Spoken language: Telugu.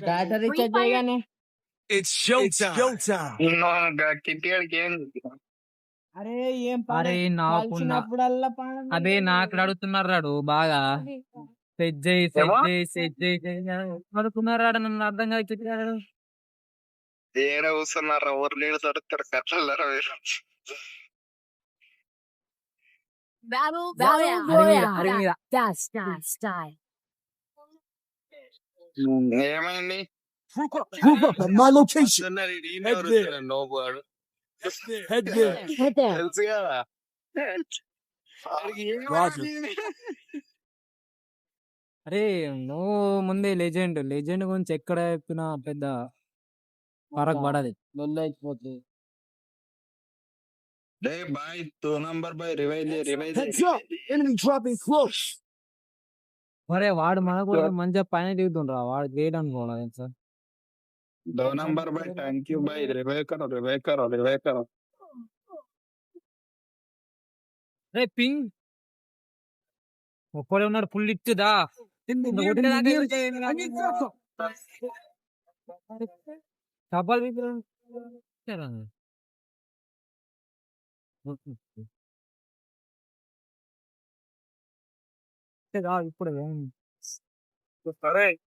డేటా రీఛార్జ్ చేయగానే It's showtime. కిట్టి గాడికి ఏం అరే ఏం అరే నాకున్న పాల్చినప్పుడల్లా అదే నాకు అడుగుతున్నారు రాడు బాగా సెట్ చేయి ఏమో? సెట్ చేయి అడుగుతున్నారు రాడు నన్ను అర్థం కాదు ఏడ కూర్చున్నారా ఊరు నీళ్ళు దొరుకుతారు కట్లరా మీరు Battle Royale. Royale. మీద Die. ఏమైంది Move up at my location. Head there. Head there. Head there. తెలుసు కదా Roger. అరే నువ్వు ముందే లెజెండ్ గురించి ఎక్కడ చెప్పినా పెద్ద ఫరక్ పడది లొల్లి అయిపోతుంది. డే boy 2 number boy revive Heads up. Enemy dropping close. మరే వాడు మన కూడా మంచిగా పైన దిగుతుండ్రా వాడు గ్రేట్ అనుకోవాలి sir 2 number boy thank you boy revive కరో రే పింగ్ ఒక్కడే ఉన్నాడు ఫుల్ ఇచ్చుదా చపాల్ ఇప్పుడు సరే